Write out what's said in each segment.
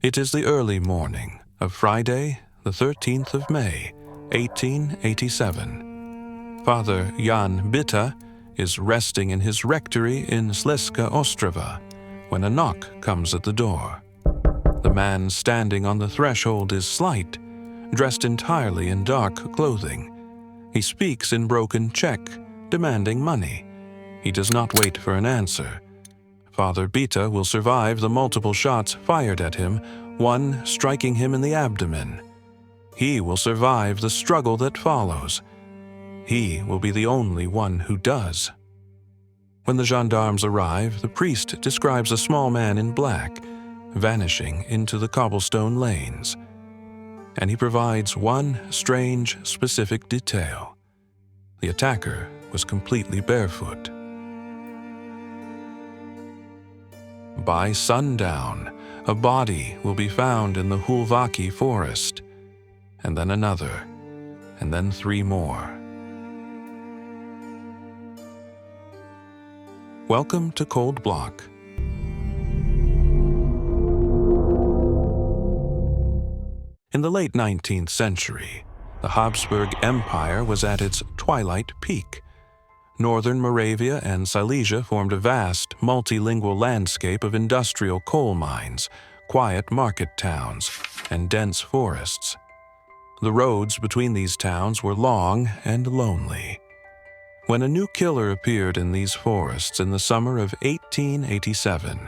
It is the early morning of Friday, the 13th of May, 1887. Father Jan Bitta is resting in his rectory in Slezska Ostrava when a knock comes at the door. The man standing on the threshold is slight, dressed entirely in dark clothing. He speaks in broken Czech, demanding money. He does not wait for an answer. Father Bitta will survive the multiple shots fired at him, one striking him in the abdomen. He will survive the struggle that follows. He will be the only one who does. When the gendarmes arrive, the priest describes a small man in black, vanishing into the cobblestone lanes. And he provides one strange, specific detail. The attacker was completely barefoot. By sundown, a body will be found in the Hulvaki forest, and then another, and then 3 more. Welcome to Cold Block. In the late 19th century, the Habsburg Empire was at its twilight peak. Northern Moravia and Silesia formed a vast, multilingual landscape of industrial coal mines, quiet market towns, and dense forests. The roads between these towns were long and lonely. When a new killer appeared in these forests in the summer of 1887,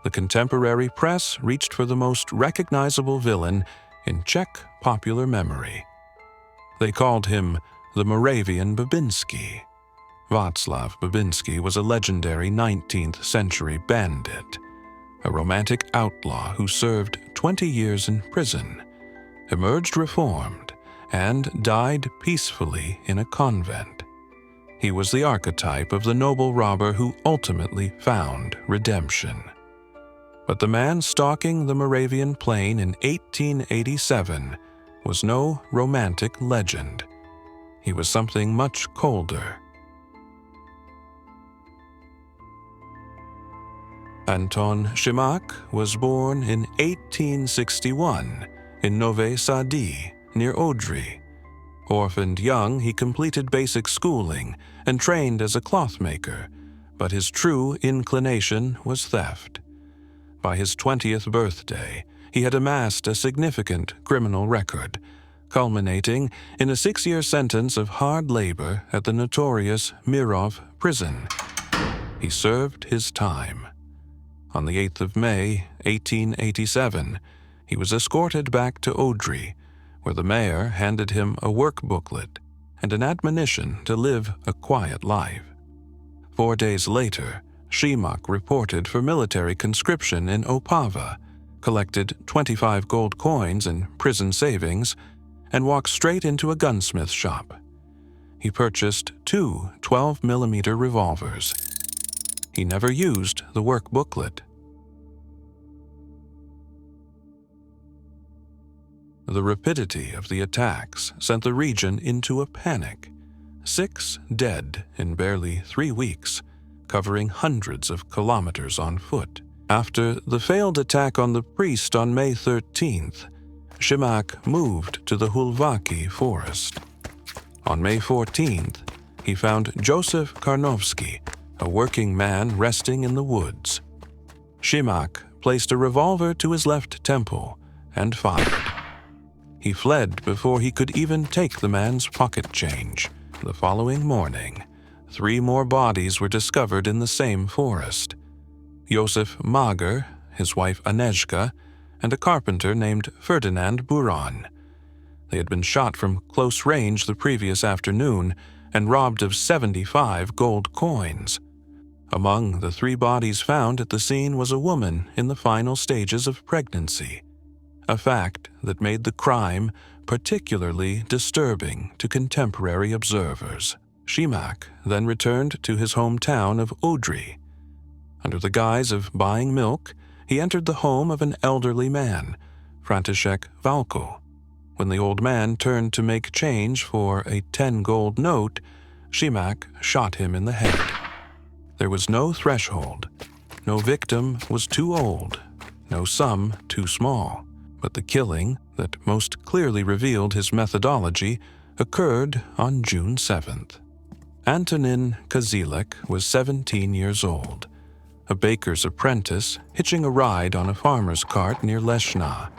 the contemporary press reached for the most recognizable villain in Czech popular memory. They called him the Moravian Babinský. Václav Babinský was a legendary 19th century bandit, a romantic outlaw who served 20 years in prison, emerged reformed, and died peacefully in a convent. He was the archetype of the noble robber who ultimately found redemption. But the man stalking the Moravian plain in 1887 was no romantic legend. He was something much colder. Anton Schimak was born in 1861 in Nové Sady, near Odry. Orphaned young, he completed basic schooling and trained as a clothmaker, but his true inclination was theft. By his 20th birthday, he had amassed a significant criminal record, culminating in a 6-year sentence of hard labor at the notorious Mirov prison. He served his time. On the 8th of May, 1887, he was escorted back to Odry, where the mayor handed him a work booklet and an admonition to live a quiet life. 4 days later, Schimak reported for military conscription in Opava, collected 25 gold coins and prison savings, and walked straight into a gunsmith shop. He purchased 2 12mm revolvers. He never used the work booklet. The rapidity of the attacks sent the region into a panic. 6 dead in barely 3 weeks, covering hundreds of kilometers on foot. After the failed attack on the priest on May 13th, Schimak moved to the Hulvaki forest. On May 14th, he found Joseph Karnovsky, a working man resting in the woods. Schimak placed a revolver to his left temple and fired. He fled before he could even take the man's pocket change. The following morning, 3 more bodies were discovered in the same forest. Josef Mager, his wife Anezhka, and a carpenter named Ferdinand Buron. They had been shot from close range the previous afternoon and robbed of 75 gold coins. Among the 3 bodies found at the scene was a woman in the final stages of pregnancy, a fact that made the crime particularly disturbing to contemporary observers. Schimak then returned to his hometown of Odry. Under the guise of buying milk, he entered the home of an elderly man, František Valko. When the old man turned to make change for a 10 gold note, Schimak shot him in the head. There was no threshold. No victim was too old, no sum too small, but the killing that most clearly revealed his methodology occurred on June 7th. Antonin Kazilek was 17 years old, a baker's apprentice hitching a ride on a farmer's cart near Leshna.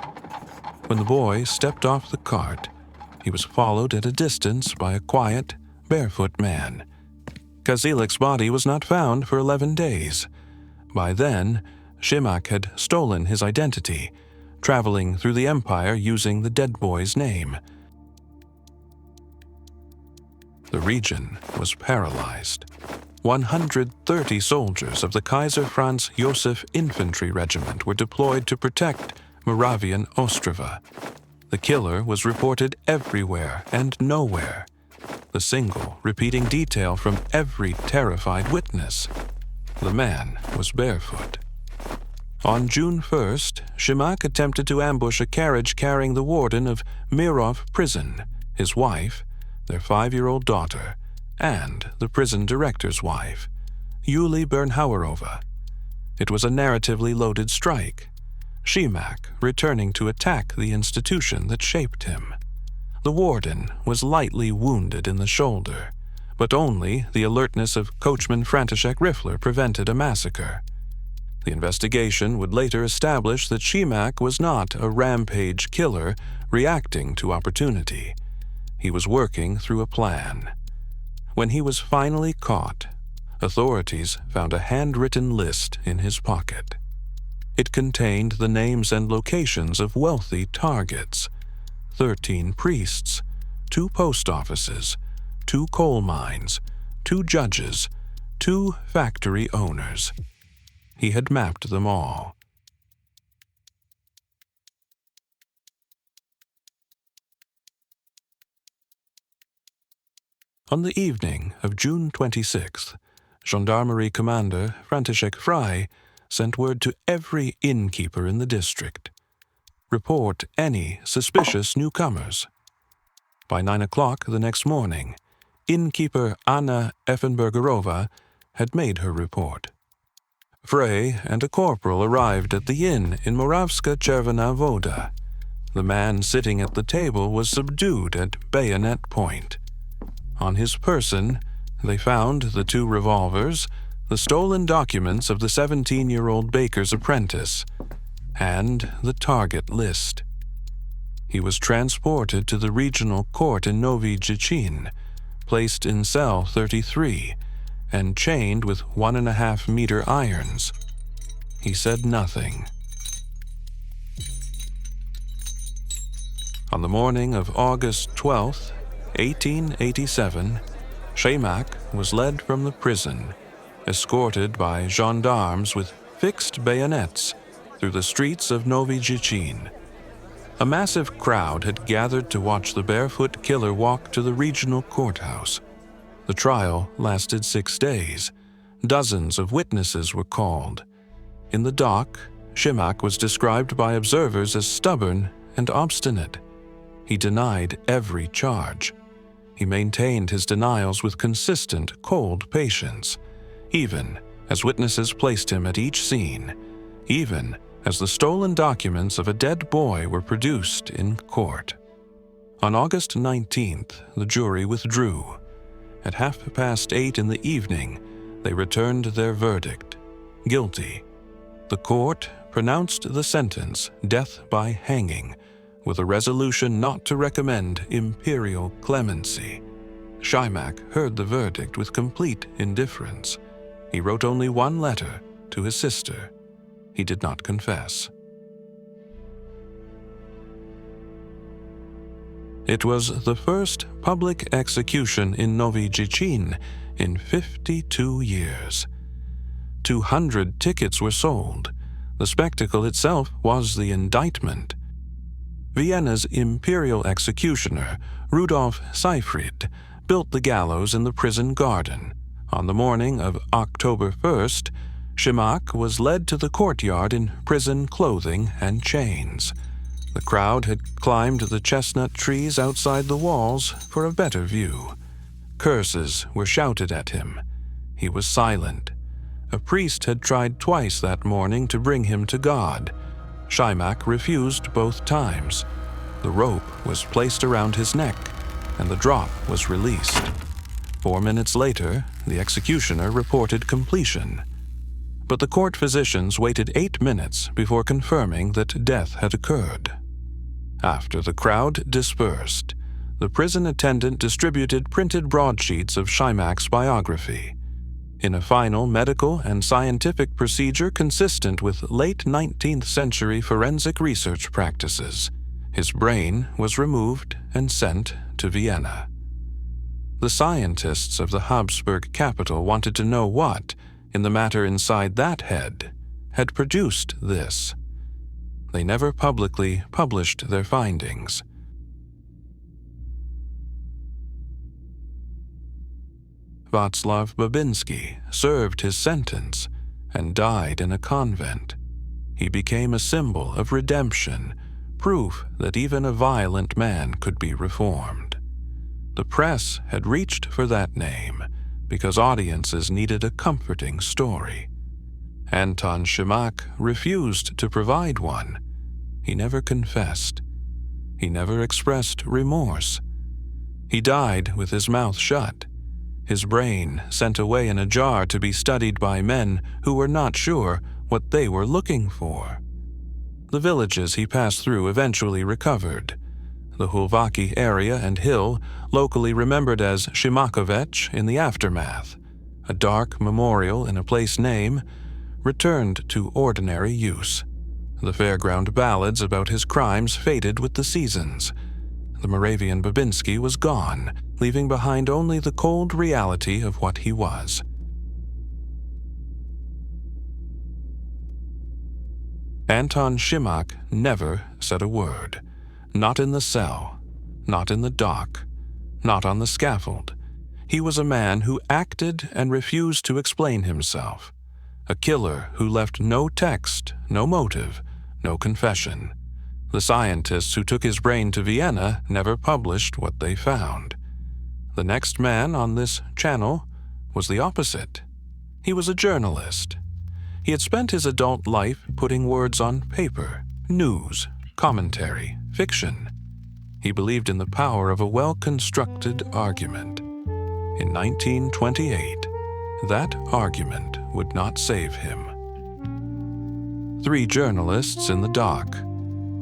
When the boy stepped off the cart, he was followed at a distance by a quiet, barefoot man. Kazilek's body was not found for 11 days. By then, Schimak had stolen his identity, traveling through the empire using the dead boy's name. The region was paralyzed. 130 soldiers of the Kaiser Franz Josef Infantry Regiment were deployed to protect Moravian Ostrava. The killer was reported everywhere and nowhere, the single repeating detail from every terrified witness. The man was barefoot. On June 1st, Schimak attempted to ambush a carriage carrying the warden of Mirov prison, his wife, their 5-year-old daughter, and the prison director's wife, Yulia Bernhauerova. It was a narratively loaded strike, Schimak returning to attack the institution that shaped him. The warden was lightly wounded in the shoulder, but only the alertness of coachman František Riffler prevented a massacre. The investigation would later establish that Schimak was not a rampage killer reacting to opportunity. He was working through a plan. When he was finally caught, authorities found a handwritten list in his pocket. It contained the names and locations of wealthy targets: 13 priests, 2 post offices, 2 coal mines, 2 judges, 2 factory owners. He had mapped them all. On the evening of June 26th, Gendarmerie Commander František Frey sent word to every innkeeper in the district. Report any suspicious newcomers. By 9 o'clock the next morning, innkeeper Anna Effenbergerova had made her report. Frey and a corporal arrived at the inn in Moravska Červená Voda. The man sitting at the table was subdued at bayonet point. On his person, they found the 2 revolvers, the stolen documents of the 17-year-old baker's apprentice, and the target list. He was transported to the regional court in Nový Jičín, placed in cell 33, and chained with 1.5-meter irons. He said nothing. On the morning of August 12th, 1887, Schimak was led from the prison, escorted by gendarmes with fixed bayonets through the streets of Nový Jičín. A massive crowd had gathered to watch the barefoot killer walk to the regional courthouse. The trial lasted 6 days. Dozens of witnesses were called. In the dock, Schimak was described by observers as stubborn and obstinate. He denied every charge. He maintained his denials with consistent, cold patience, even as witnesses placed him at each scene, even as the stolen documents of a dead boy were produced in court. On August 19th, the jury withdrew. At 8:30 in the evening, they returned their verdict: guilty. The court pronounced the sentence death by hanging, with a resolution not to recommend imperial clemency. Schimak heard the verdict with complete indifference. He wrote only one letter to his sister. He did not confess. It was the first public execution in Nový Jičín in 52 years. 200 tickets were sold. The spectacle itself was the indictment. Vienna's imperial executioner, Rudolf Seyfried, built the gallows in the prison garden. On the morning of October 1st, Schimak was led to the courtyard in prison clothing and chains. The crowd had climbed the chestnut trees outside the walls for a better view. Curses were shouted at him. He was silent. A priest had tried twice that morning to bring him to God, Schimak refused both times. The rope was placed around his neck, and the drop was released. 4 minutes later, the executioner reported completion. But the court physicians waited 8 minutes before confirming that death had occurred. After the crowd dispersed, the prison attendant distributed printed broadsheets of Schimak's biography. In a final medical and scientific procedure consistent with late 19th century forensic research practices, his brain was removed and sent to Vienna. The scientists of the Habsburg capital wanted to know what, in the matter inside that head, had produced this. They never publicly published their findings. Václav Babinský served his sentence and died in a convent. He became a symbol of redemption, proof that even a violent man could be reformed. The press had reached for that name because audiences needed a comforting story. Anton Schimak refused to provide one. He never confessed. He never expressed remorse. He died with his mouth shut, his brain sent away in a jar to be studied by men who were not sure what they were looking for. The villages he passed through eventually recovered. The Hulvaki area and hill, locally remembered as Schimakovec in the aftermath, a dark memorial in a place name, returned to ordinary use. The fairground ballads about his crimes faded with the seasons. The Moravian Babinský was gone, leaving behind only the cold reality of what he was. Anton Schimak never said a word. Not in the cell, not in the dock, not on the scaffold. He was a man who acted and refused to explain himself. A killer who left no text, no motive, no confession. The scientists who took his brain to Vienna never published what they found. The next man on this channel was the opposite. He was a journalist. He had spent his adult life putting words on paper, news, commentary, fiction. He believed in the power of a well-constructed argument. In 1928, that argument would not save him. 3 journalists in the dock.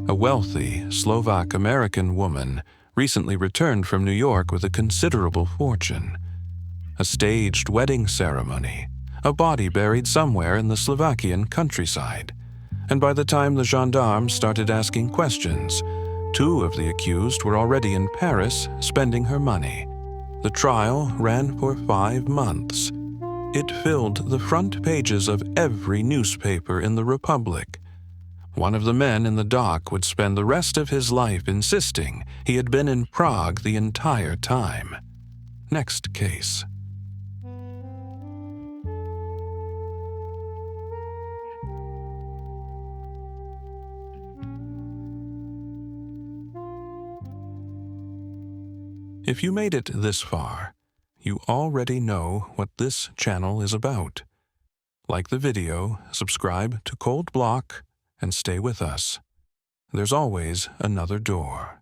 A wealthy Slovak-American woman recently returned from New York with a considerable fortune. A staged wedding ceremony, a body buried somewhere in the Slovakian countryside. And by the time the gendarmes started asking questions, 2 of the accused were already in Paris spending her money. The trial ran for 5 months. It filled the front pages of every newspaper in the Republic. One of the men in the dock would spend the rest of his life insisting he had been in Prague the entire time. Next case. If you made it this far, you already know what this channel is about. Like the video, subscribe to Cold Block, and stay with us. There's always another door.